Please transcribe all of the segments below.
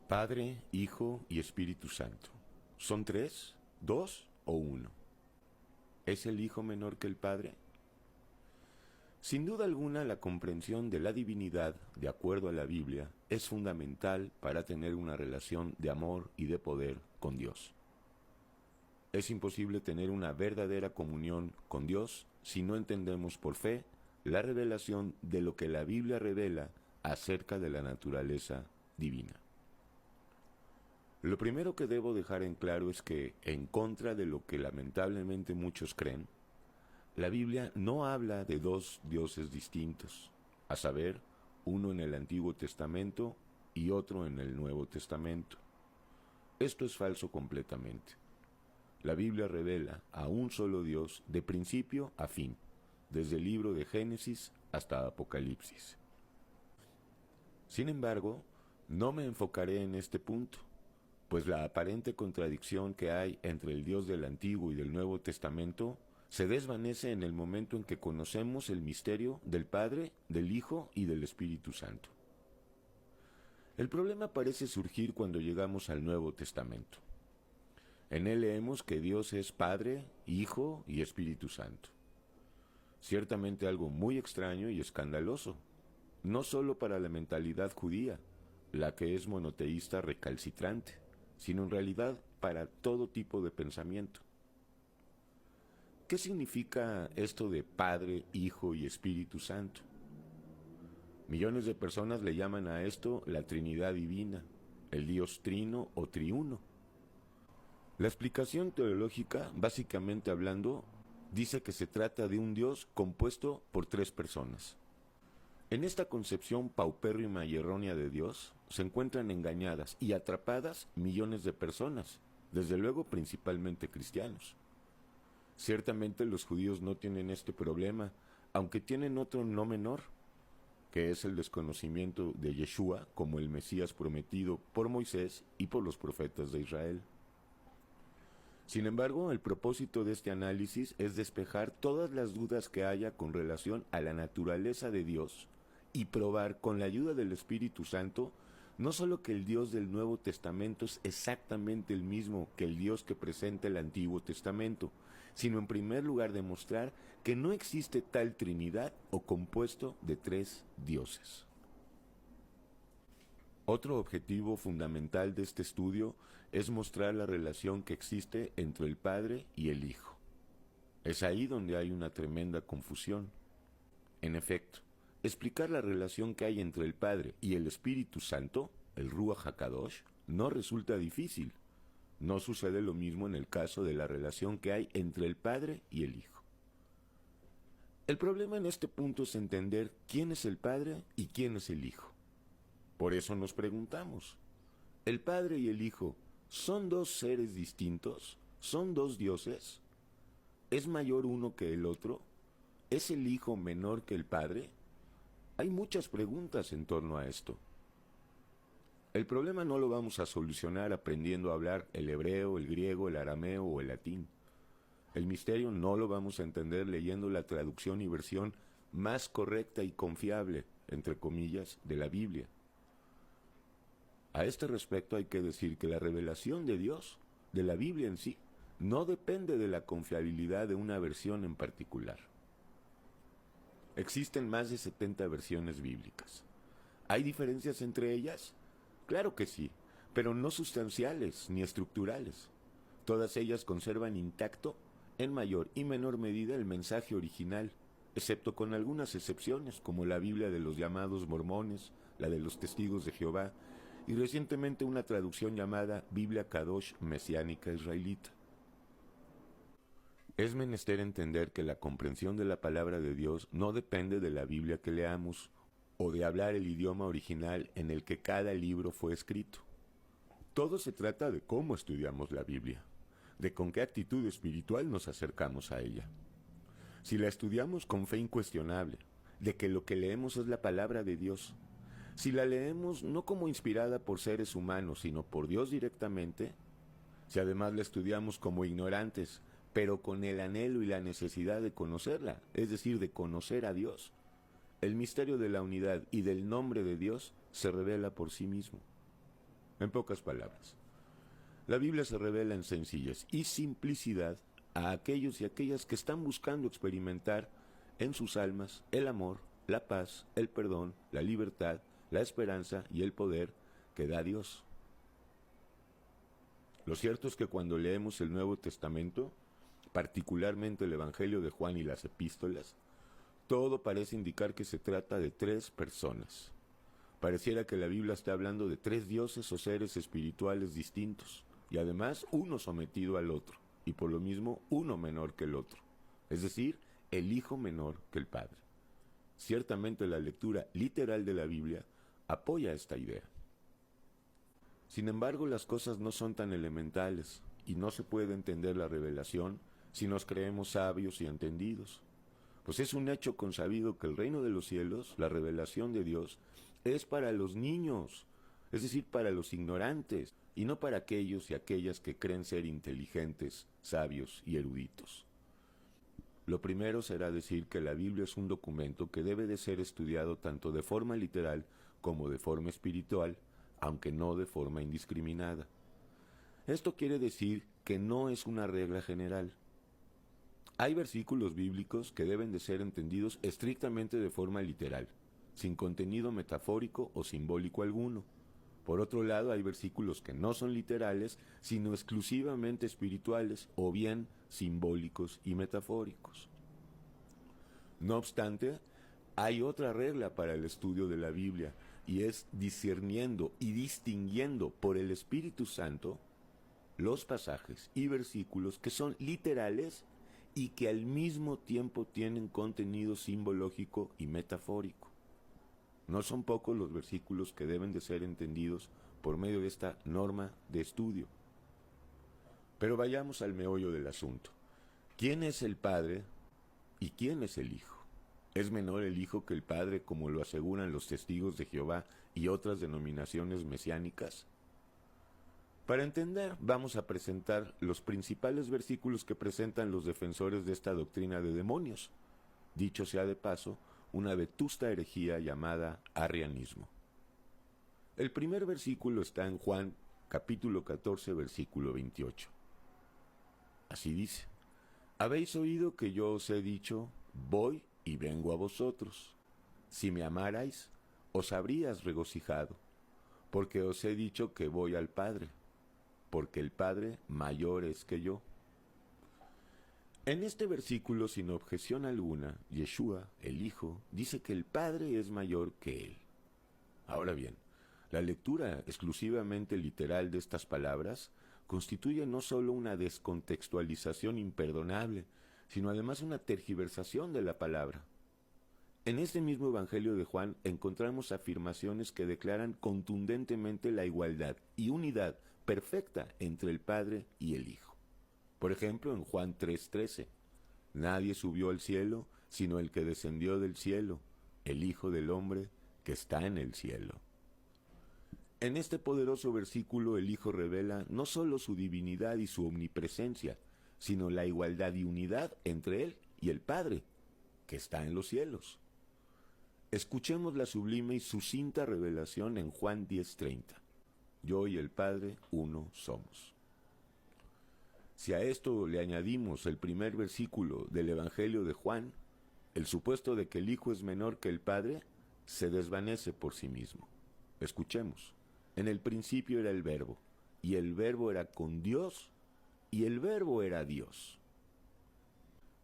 Padre, Hijo y Espíritu Santo. ¿Son tres, dos o uno? ¿Es el Hijo menor que el Padre? Sin duda alguna, la comprensión de la divinidad, de acuerdo a la Biblia, es fundamental para tener una relación de amor y de poder con Dios. Es imposible tener una verdadera comunión con Dios si no entendemos por fe la revelación de lo que la Biblia revela acerca de la naturaleza divina. Lo primero que debo dejar en claro es que, en contra de lo que lamentablemente muchos creen, la Biblia no habla de dos dioses distintos, a saber, uno en el Antiguo Testamento y otro en el Nuevo Testamento. Esto es falso completamente. La Biblia revela a un solo Dios de principio a fin, desde el libro de Génesis hasta Apocalipsis. Sin embargo, no me enfocaré en este punto, pues la aparente contradicción que hay entre el Dios del Antiguo y del Nuevo Testamento se desvanece en el momento en que conocemos el misterio del Padre, del Hijo y del Espíritu Santo. El problema parece surgir cuando llegamos al Nuevo Testamento. En él leemos que Dios es Padre, Hijo y Espíritu Santo. Ciertamente algo muy extraño y escandaloso, no solo para la mentalidad judía, la que es monoteísta recalcitrante, sino en realidad para todo tipo de pensamiento. ¿Qué significa esto de Padre, Hijo y Espíritu Santo? Millones de personas le llaman a esto la Trinidad Divina, el Dios Trino o Triuno. La explicación teológica, básicamente hablando, dice que se trata de un Dios compuesto por tres personas. En esta concepción paupérrima y errónea de Dios se encuentran engañadas y atrapadas millones de personas, desde luego principalmente cristianos. Ciertamente los judíos no tienen este problema, aunque tienen otro no menor, que es el desconocimiento de Yeshua como el Mesías prometido por Moisés y por los profetas de Israel. Sin embargo, el propósito de este análisis es despejar todas las dudas que haya con relación a la naturaleza de Dios y probar con la ayuda del Espíritu Santo no solo que el Dios del Nuevo Testamento es exactamente el mismo que el Dios que presenta el Antiguo Testamento, sino en primer lugar demostrar que no existe tal Trinidad o compuesto de tres dioses. Otro objetivo fundamental de este estudio es mostrar la relación que existe entre el Padre y el Hijo. Es ahí donde hay una tremenda confusión. En efecto, explicar la relación que hay entre el Padre y el Espíritu Santo, el Ruach HaKadosh, no resulta difícil. No sucede lo mismo en el caso de la relación que hay entre el Padre y el Hijo. El problema en este punto es entender quién es el Padre y quién es el Hijo. Por eso nos preguntamos, ¿el Padre y el Hijo son dos seres distintos? ¿Son dos dioses? ¿Es mayor uno que el otro? ¿Es el Hijo menor que el Padre? Hay muchas preguntas en torno a esto. El problema no lo vamos a solucionar aprendiendo a hablar el hebreo, el griego, el arameo o el latín. El misterio no lo vamos a entender leyendo la traducción y versión más correcta y confiable, entre comillas, de la Biblia. A este respecto hay que decir que la revelación de Dios, de la Biblia en sí, no depende de la confiabilidad de una versión en particular. Existen más de 70 versiones bíblicas. ¿Hay diferencias entre ellas? Claro que sí, pero no sustanciales ni estructurales. Todas ellas conservan intacto, en mayor y menor medida, el mensaje original, excepto con algunas excepciones, como la Biblia de los llamados mormones, la de los testigos de Jehová, y recientemente una traducción llamada Biblia Kadosh Mesiánica Israelita. Es menester entender que la comprensión de la palabra de Dios no depende de la Biblia que leamos o de hablar el idioma original en el que cada libro fue escrito. Todo se trata de cómo estudiamos la Biblia, de con qué actitud espiritual nos acercamos a ella. Si la estudiamos con fe incuestionable, de que lo que leemos es la palabra de Dios, si la leemos no como inspirada por seres humanos, sino por Dios directamente, si además la estudiamos como ignorantes, pero con el anhelo y la necesidad de conocerla, es decir, de conocer a Dios, el misterio de la unidad y del nombre de Dios se revela por sí mismo. En pocas palabras, la Biblia se revela en sencillez y simplicidad a aquellos y aquellas que están buscando experimentar en sus almas el amor, la paz, el perdón, la libertad, la esperanza y el poder que da Dios. Lo cierto es que cuando leemos el Nuevo Testamento, particularmente el Evangelio de Juan y las epístolas, todo parece indicar que se trata de tres personas. Pareciera que la Biblia está hablando de tres dioses o seres espirituales distintos, y además uno sometido al otro, y por lo mismo uno menor que el otro, es decir, el Hijo menor que el Padre. Ciertamente la lectura literal de la Biblia apoya esta idea. Sin embargo, las cosas no son tan elementales, y no se puede entender la revelación si nos creemos sabios y entendidos. Pues es un hecho consabido que el reino de los cielos, la revelación de Dios, es para los niños, es decir, para los ignorantes, y no para aquellos y aquellas que creen ser inteligentes, sabios y eruditos. Lo primero será decir que la Biblia es un documento que debe de ser estudiado tanto de forma literal como de forma espiritual, aunque no de forma indiscriminada. Esto quiere decir que no es una regla general. Hay versículos bíblicos que deben de ser entendidos estrictamente de forma literal, sin contenido metafórico o simbólico alguno. Por otro lado, hay versículos que no son literales, sino exclusivamente espirituales o bien simbólicos y metafóricos. No obstante, hay otra regla para el estudio de la Biblia, y es discerniendo y distinguiendo por el Espíritu Santo los pasajes y versículos que son literales y que al mismo tiempo tienen contenido simbológico y metafórico. No son pocos los versículos que deben de ser entendidos por medio de esta norma de estudio. Pero vayamos al meollo del asunto. ¿Quién es el Padre y quién es el Hijo? ¿Es menor el Hijo que el Padre, como lo aseguran los testigos de Jehová y otras denominaciones mesiánicas? Para entender, vamos a presentar los principales versículos que presentan los defensores de esta doctrina de demonios. Dicho sea de paso, una vetusta herejía llamada arrianismo. El primer versículo está en Juan, capítulo 14, versículo 28. Así dice: habéis oído que yo os he dicho, voy y vengo a vosotros. Si me amarais, os habrías regocijado, porque os he dicho que voy al Padre, porque el Padre mayor es que yo. En este versículo, sin objeción alguna, Yeshua, el Hijo, dice que el Padre es mayor que Él. Ahora bien, la lectura exclusivamente literal de estas palabras constituye no solo una descontextualización imperdonable, sino además una tergiversación de la palabra. En este mismo Evangelio de Juan encontramos afirmaciones que declaran contundentemente la igualdad y unidad perfecta entre el Padre y el Hijo. Por ejemplo, en Juan 3:13, nadie subió al cielo, sino el que descendió del cielo, el Hijo del Hombre que está en el cielo. En este poderoso versículo el Hijo revela no solo su divinidad y su omnipresencia, sino la igualdad y unidad entre Él y el Padre, que está en los cielos. Escuchemos la sublime y sucinta revelación en Juan 10:30. Yo y el Padre uno somos. Si a esto le añadimos el primer versículo del Evangelio de Juan, el supuesto de que el Hijo es menor que el Padre se desvanece por sí mismo. Escuchemos. En el principio era el Verbo, y el Verbo era con Dios, y el Verbo era Dios.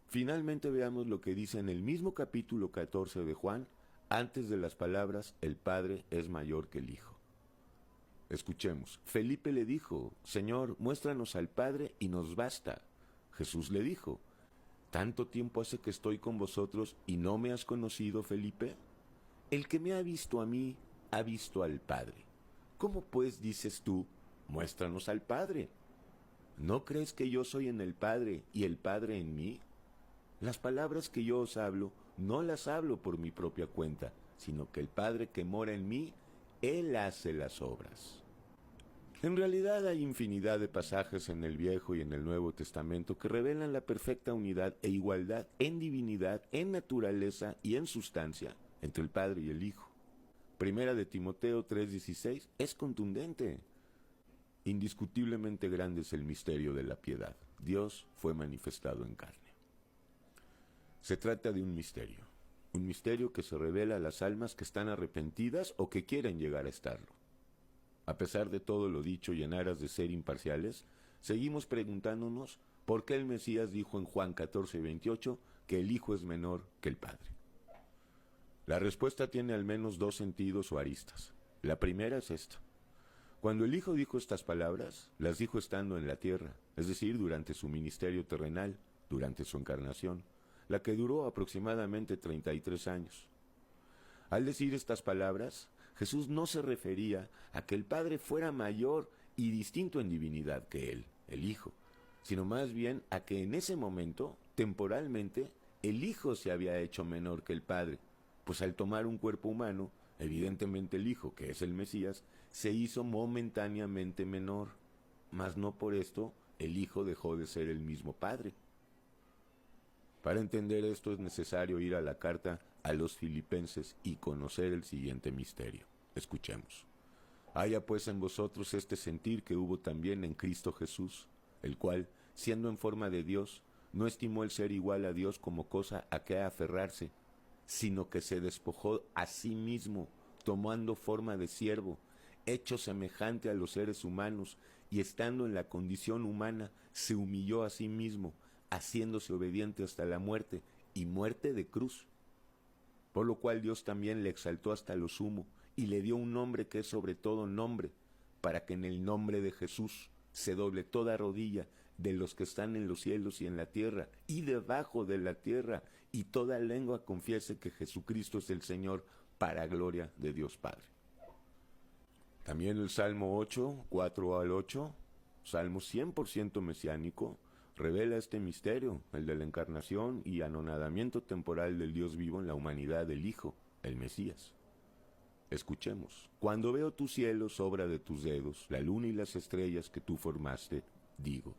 Finalmente veamos lo que dice en el mismo capítulo 14 de Juan, antes de las palabras, el Padre es mayor que el Hijo. Escuchemos. Felipe le dijo, Señor, muéstranos al Padre y nos basta. Jesús le dijo, ¿tanto tiempo hace que estoy con vosotros y no me has conocido, Felipe? El que me ha visto a mí, ha visto al Padre. ¿Cómo pues dices tú, muéstranos al Padre? ¿No crees que yo soy en el Padre y el Padre en mí? Las palabras que yo os hablo, no las hablo por mi propia cuenta, sino que el Padre que mora en mí, Él hace las obras. En realidad hay infinidad de pasajes en el Viejo y en el Nuevo Testamento que revelan la perfecta unidad e igualdad en divinidad, en naturaleza y en sustancia entre el Padre y el Hijo. Primera de Timoteo 3:16 es contundente. Indiscutiblemente grande es el misterio de la piedad. Dios fue manifestado en carne. Se trata de un misterio que se revela a las almas que están arrepentidas o que quieren llegar a estarlo. A pesar de todo lo dicho y en aras de ser imparciales, seguimos preguntándonos por qué el Mesías dijo en Juan 14:28 que el Hijo es menor que el Padre. La respuesta tiene al menos dos sentidos o aristas. La primera es esta. Cuando el Hijo dijo estas palabras, las dijo estando en la tierra, es decir, durante su ministerio terrenal, durante su encarnación, la que duró aproximadamente 33 años. Al decir estas palabras, Jesús no se refería a que el Padre fuera mayor y distinto en divinidad que él, el Hijo, sino más bien a que en ese momento, temporalmente, el Hijo se había hecho menor que el Padre, pues al tomar un cuerpo humano, evidentemente el Hijo, que es el Mesías, se hizo momentáneamente menor, mas no por esto el Hijo dejó de ser el mismo Padre. Para entender esto es necesario ir a la carta a los Filipenses y conocer el siguiente misterio. Escuchemos. Haya pues en vosotros este sentir que hubo también en Cristo Jesús, el cual, siendo en forma de Dios, no estimó el ser igual a Dios como cosa a que aferrarse, sino que se despojó a sí mismo, tomando forma de siervo, hecho semejante a los seres humanos, y estando en la condición humana, se humilló a sí mismo, haciéndose obediente hasta la muerte, y muerte de cruz. Por lo cual Dios también le exaltó hasta lo sumo, y le dio un nombre que es sobre todo nombre, para que en el nombre de Jesús se doble toda rodilla de los que están en los cielos y en la tierra, y debajo de la tierra, y toda lengua confiese que Jesucristo es el Señor, para gloria de Dios Padre. También el Salmo 8, 4 al 8, Salmo 100% mesiánico, revela este misterio, el de la encarnación y anonadamiento temporal del Dios vivo en la humanidad del Hijo, el Mesías. Escuchemos. Cuando veo tus cielos, obra de tus dedos, la luna y las estrellas que tú formaste, digo,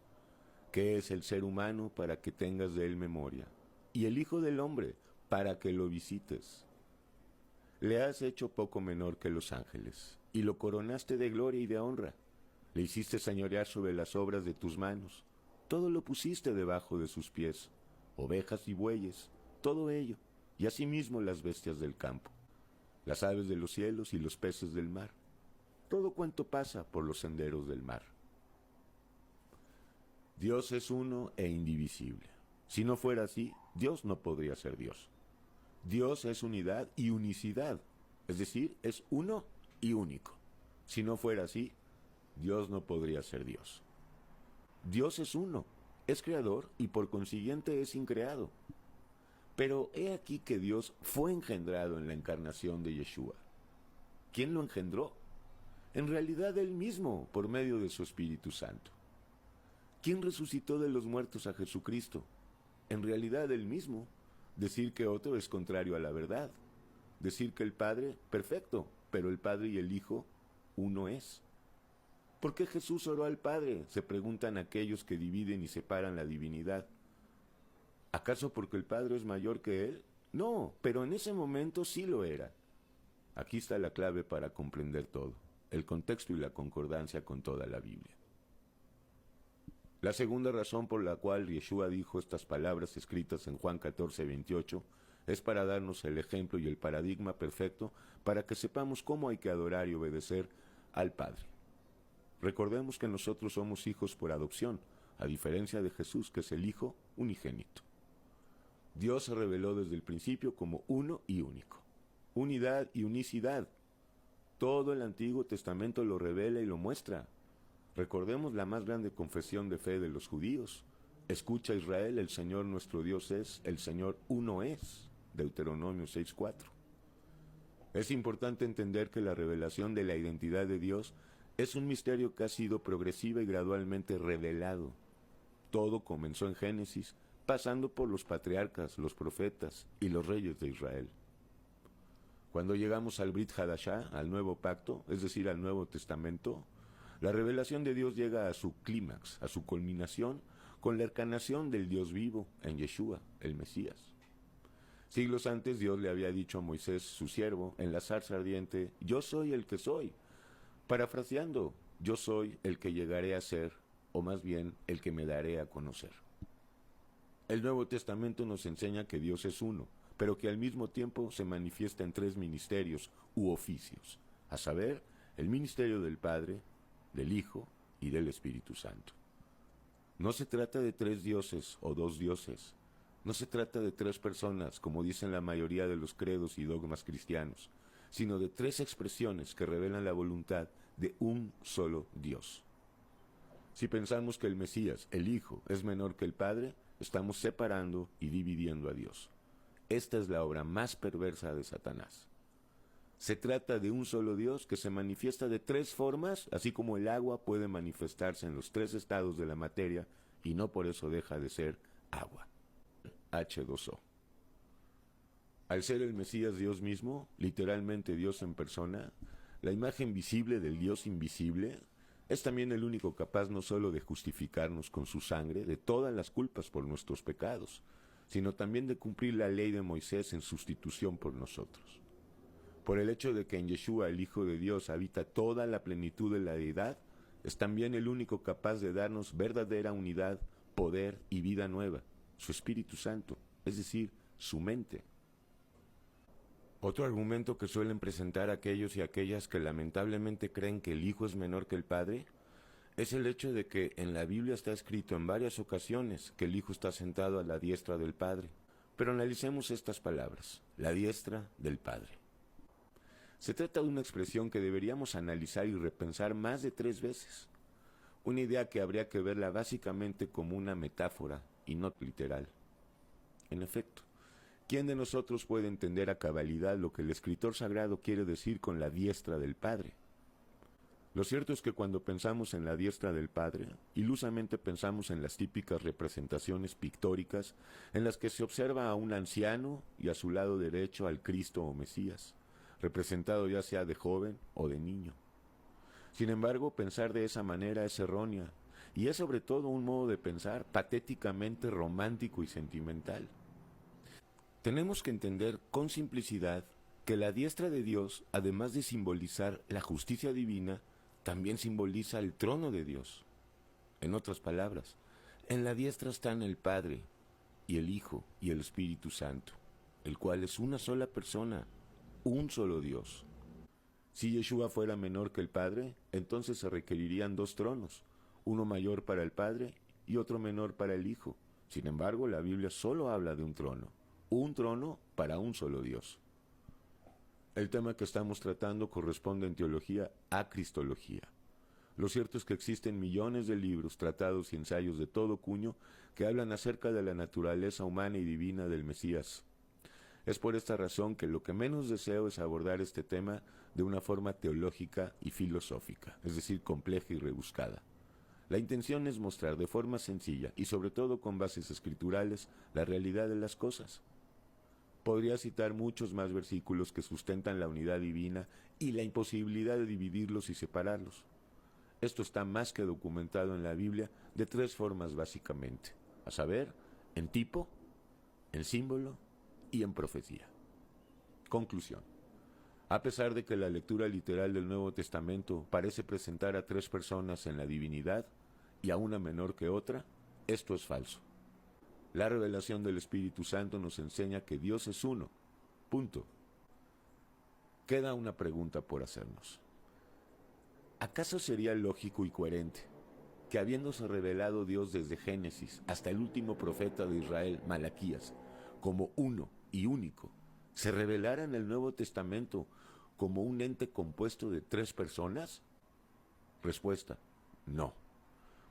¿qué es el ser humano para que tengas de él memoria? Y el Hijo del hombre para que lo visites. Le has hecho poco menor que los ángeles, y lo coronaste de gloria y de honra. Le hiciste señorear sobre las obras de tus manos. Todo lo pusiste debajo de sus pies, ovejas y bueyes, todo ello, y asimismo las bestias del campo, las aves de los cielos y los peces del mar, todo cuanto pasa por los senderos del mar. Dios es uno e indivisible. Si no fuera así, Dios no podría ser Dios. Dios es unidad y unicidad, es decir, es uno y único. Si no fuera así, Dios no podría ser Dios. Dios es uno, es creador y por consiguiente es increado. Pero he aquí que Dios fue engendrado en la encarnación de Yeshua. ¿Quién lo engendró? En realidad Él mismo, por medio de su Espíritu Santo. ¿Quién resucitó de los muertos a Jesucristo? En realidad Él mismo. Decir que otro es contrario a la verdad. Decir que el Padre, perfecto, pero el Padre y el Hijo, uno es. ¿Por qué Jesús oró al Padre?, se preguntan aquellos que dividen y separan la divinidad. ¿Acaso porque el Padre es mayor que Él? No, pero en ese momento sí lo era. Aquí está la clave para comprender todo, el contexto y la concordancia con toda la Biblia. La segunda razón por la cual Yeshua dijo estas palabras escritas en Juan 14:28 es para darnos el ejemplo y el paradigma perfecto para que sepamos cómo hay que adorar y obedecer al Padre. Recordemos que nosotros somos hijos por adopción, a diferencia de Jesús, que es el Hijo unigénito. Dios se reveló desde el principio como uno y único. Unidad y unicidad. Todo el Antiguo Testamento lo revela y lo muestra. Recordemos la más grande confesión de fe de los judíos. Escucha Israel, el Señor nuestro Dios es, el Señor uno es. Deuteronomio 6:4. Es importante entender que la revelación de la identidad de Dios es un misterio que ha sido progresiva y gradualmente revelado. Todo comenzó en Génesis, pasando por los patriarcas, los profetas y los reyes de Israel. Cuando llegamos al Brit Hadashah, al Nuevo Pacto, es decir, al Nuevo Testamento, la revelación de Dios llega a su clímax, a su culminación, con la encarnación del Dios vivo en Yeshua, el Mesías. Siglos antes Dios le había dicho a Moisés, su siervo, en la zarza ardiente, yo soy el que soy. Parafraseando, yo soy el que llegaré a ser, o más bien el que me daré a conocer. El Nuevo Testamento nos enseña que Dios es uno, pero que al mismo tiempo se manifiesta en tres ministerios u oficios, a saber, el ministerio del Padre, del Hijo y del Espíritu Santo. No se trata de tres dioses o dos dioses, no se trata de tres personas, como dicen la mayoría de los credos y dogmas cristianos, sino de tres expresiones que revelan la voluntad de un solo Dios. Si pensamos que el Mesías, el Hijo, es menor que el Padre, estamos separando y dividiendo a Dios. Esta es la obra más perversa de Satanás. Se trata de un solo Dios que se manifiesta de tres formas, así como el agua puede manifestarse en los tres estados de la materia y no por eso deja de ser agua. H2O. Al ser el Mesías Dios mismo, literalmente Dios en persona, la imagen visible del Dios invisible, es también el único capaz no solo de justificarnos con su sangre de todas las culpas por nuestros pecados, sino también de cumplir la ley de Moisés en sustitución por nosotros. Por el hecho de que en Yeshua, el Hijo de Dios, habita toda la plenitud de la deidad, es también el único capaz de darnos verdadera unidad, poder y vida nueva, su Espíritu Santo, es decir, su mente. Otro argumento que suelen presentar aquellos y aquellas que lamentablemente creen que el Hijo es menor que el Padre es el hecho de que en la Biblia está escrito en varias ocasiones que el Hijo está sentado a la diestra del Padre. Pero analicemos estas palabras, la diestra del Padre. Se trata de una expresión que deberíamos analizar y repensar más de 3 veces. Una idea que habría que verla básicamente como una metáfora y no literal. En efecto, ¿quién de nosotros puede entender a cabalidad lo que el escritor sagrado quiere decir con la diestra del Padre? Lo cierto es que cuando pensamos en la diestra del Padre, ilusamente pensamos en las típicas representaciones pictóricas en las que se observa a un anciano y a su lado derecho al Cristo o Mesías, representado ya sea de joven o de niño. Sin embargo, pensar de esa manera es errónea, y es sobre todo un modo de pensar patéticamente romántico y sentimental. Tenemos que entender con simplicidad que la diestra de Dios, además de simbolizar la justicia divina, también simboliza el trono de Dios. En otras palabras, en la diestra están el Padre, y el Hijo, y el Espíritu Santo, el cual es una sola persona, un solo Dios. Si Yeshua fuera menor que el Padre, entonces se requerirían 2 tronos, uno mayor para el Padre y otro menor para el Hijo. Sin embargo, la Biblia solo habla de un trono para un solo Dios. El tema que estamos tratando corresponde en teología a cristología. Lo cierto es que existen millones de libros, tratados y ensayos de todo cuño que hablan acerca de la naturaleza humana y divina del Mesías. Es por esta razón que lo que menos deseo es abordar este tema de una forma teológica y filosófica, es decir, compleja y rebuscada. La intención es mostrar de forma sencilla y sobre todo con bases escriturales la realidad de las cosas. Podría citar muchos más versículos que sustentan la unidad divina y la imposibilidad de dividirlos y separarlos. Esto está más que documentado en la Biblia de 3 formas básicamente, a saber, en tipo, en símbolo y en profecía. Conclusión. A pesar de que la lectura literal del Nuevo Testamento parece presentar a 3 personas en la divinidad y a una menor que otra, esto es falso. La revelación del Espíritu Santo nos enseña que Dios es uno. Punto. Queda una pregunta por hacernos. ¿Acaso sería lógico y coherente que habiéndose revelado Dios desde Génesis hasta el último profeta de Israel, Malaquías, como uno y único, se revelara en el Nuevo Testamento como un ente compuesto de 3 personas? Respuesta, no.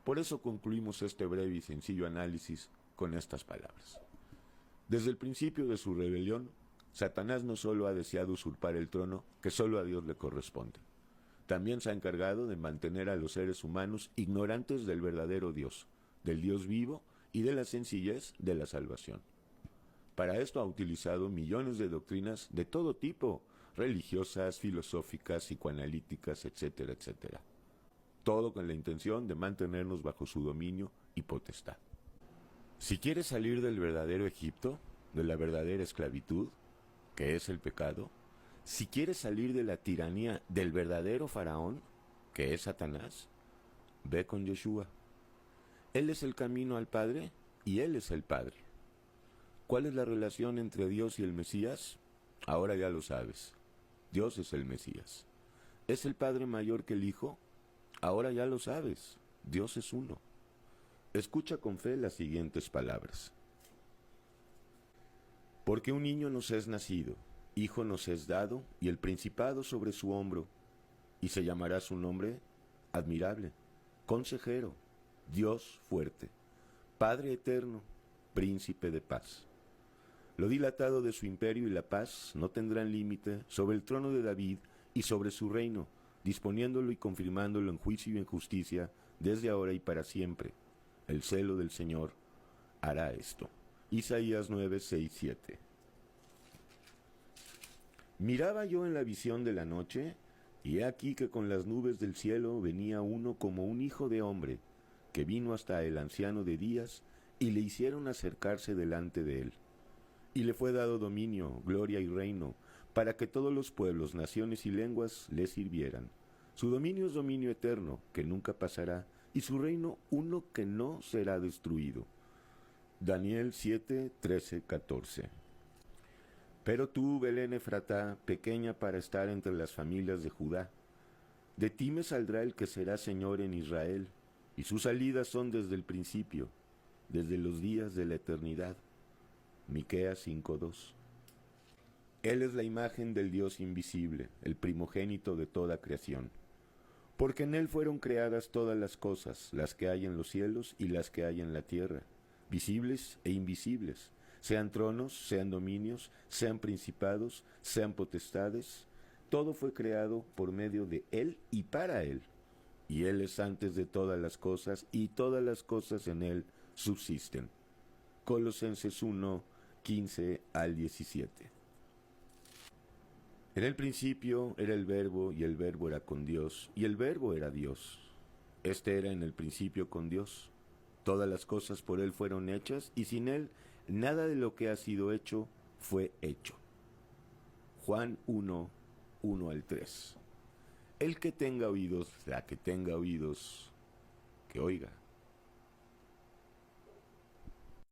Por eso concluimos este breve y sencillo análisis con estas palabras. Desde el principio de su rebelión, Satanás no solo ha deseado usurpar el trono que solo a Dios le corresponde, también se ha encargado de mantener a los seres humanos ignorantes del verdadero Dios, del Dios vivo y de la sencillez de la salvación. Para esto ha utilizado millones de doctrinas de todo tipo, religiosas, filosóficas, psicoanalíticas, etcétera, etcétera. Todo con la intención de mantenernos bajo su dominio y potestad. Si quieres salir del verdadero Egipto, de la verdadera esclavitud, que es el pecado, si quieres salir de la tiranía del verdadero faraón, que es Satanás, ve con Yeshua. Él es el camino al Padre y Él es el Padre. ¿Cuál es la relación entre Dios y el Mesías? Ahora ya lo sabes. Dios es el Mesías. ¿Es el Padre mayor que el Hijo? Ahora ya lo sabes. Dios es uno. Escucha con fe las siguientes palabras. Porque un niño nos es nacido, hijo nos es dado, y el principado sobre su hombro, y se llamará su nombre admirable, consejero, Dios fuerte, Padre eterno, príncipe de paz. Lo dilatado de su imperio y la paz no tendrán límite sobre el trono de David y sobre su reino, disponiéndolo y confirmándolo en juicio y en justicia, desde ahora y para siempre. El celo del Señor hará esto. Isaías 9, 6, 7. Miraba yo en la visión de la noche, y he aquí que con las nubes del cielo venía uno como un hijo de hombre, que vino hasta el anciano de días, y le hicieron acercarse delante de él. Y le fue dado dominio, gloria y reino, para que todos los pueblos, naciones y lenguas le sirvieran. Su dominio es dominio eterno, que nunca pasará, y su reino uno que no será destruido. Daniel 7, 13, 14. Pero tú, Belén Efratá, pequeña para estar entre las familias de Judá, de ti me saldrá el que será Señor en Israel, y sus salidas son desde el principio, desde los días de la eternidad. Miqueas 5:2. Él es la imagen del Dios invisible, el primogénito de toda creación. Porque en él fueron creadas todas las cosas, las que hay en los cielos y las que hay en la tierra, visibles e invisibles, sean tronos, sean dominios, sean principados, sean potestades. Todo fue creado por medio de él y para él. Y él es antes de todas las cosas, y todas las cosas en él subsisten. Colosenses 1, 15 al 17. En el principio era el Verbo, y el Verbo era con Dios, y el Verbo era Dios. Este era en el principio con Dios. Todas las cosas por él fueron hechas, y sin él nada de lo que ha sido hecho fue hecho. Juan 1, 1 al 3. El que tenga oídos, la que tenga oídos, que oiga.